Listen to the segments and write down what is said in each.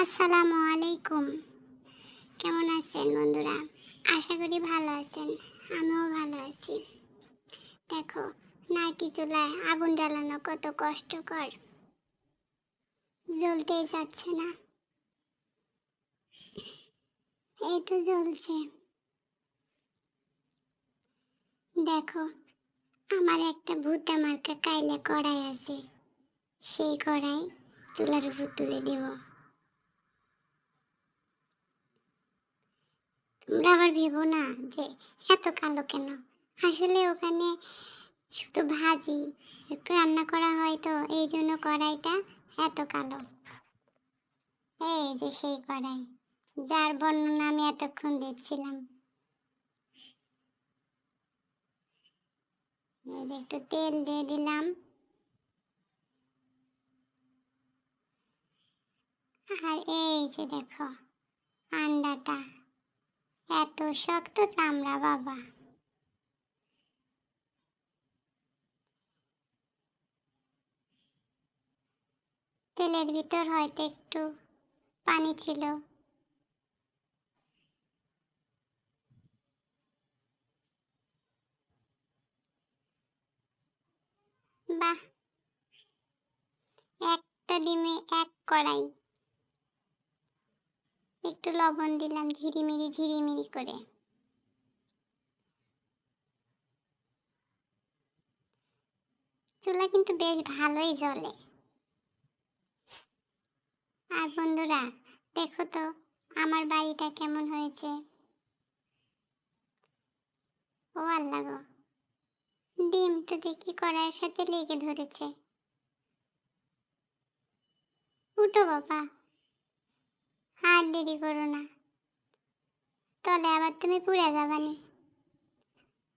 আসসালামু আলাইকুম। কেমন আছেন বন্ধুরা? আশা করি ভালো আছেন। আমিও ভালো আছি। দেখো, নারকেল চুলায় আগুন জ্বালানো কত কষ্টকর। জ্বলতেই চাচ্ছে না। এই তো জ্বলছে। দেখো, আমার একটা ভুট্টা মার্কা কাইলা কড়াই আছে। সেই কড়াই চুলার উপর তুলে দেব। তোমরা আবার ভেবো না যে এত কালো কেন? আসলে ওখানে শুধু ভাজি একটু রান্না করা হয় তো এই জন্য কড়াইটা এত কালো। এই যে সেই কড়াই, যার বর্ণনা আমি এতক্ষণ দিচ্ছিলাম। এই যে একটু তেল দিয়ে দিলাম। আর এই যে দেখো আন্ডাটা, এত শক্ত চামড়া বাবা। তেলের ভিতর হয়তো একটু পানি ছিল। বাহ, একটা ডিমে এক কড়াই। একটু লবণ দিলাম ঝিরিমিরি ঝিরিমিরি করে। চুলা কিন্তু বেশ ভালোই জ্বলে। আর বন্ধুরা, দেখো তো আমার বাড়িটা কেমন হয়েছে। ও আল্লাহ গো, ডিম তো দেখি কড়াইয়ের সাথে লেগে ধরেছে। উঠো বাবা, আর দেরি করো না, তলে আবার তুমি পুড়ে যাবানি।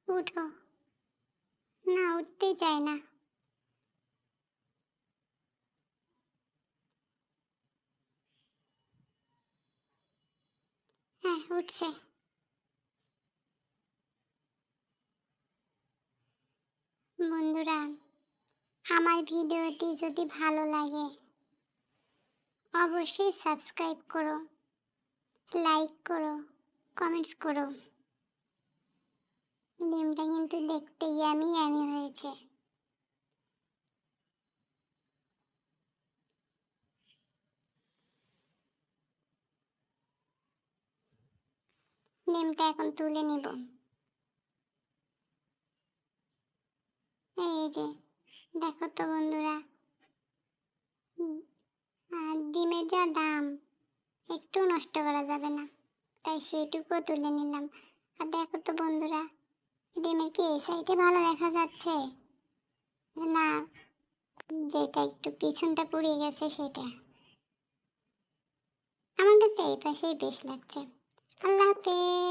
উঠো। না, উঠতেই চায় না। হ্যাঁ, উঠছে। বন্ধুরা, আমার ভিডিওটি যদি ভালো লাগে অবশ্যই সাবস্ক্রাইব করো, লাইক করো, কমেন্টস করো। ডিমটা কিন্তু দেখতে ইয়ামি ইয়ামি হয়েছে। ডিমটা এখন তুলে নিব। এই যে দেখো তো বন্ধুরা, আর ডিমের যা দাম, একটু নষ্ট করা যাবে না, তাই সেইটুকুও তুলে নিলাম। আর দেখো তো বন্ধুরা, ডিমের কি এই সাইডে ভালো দেখা যাচ্ছে না, যেটা একটু পিছনটা পুড়ে গেছে সেটা? আমার কাছে এই পাশেই বেশ লাগছে। আল্লাহ হাফেজ।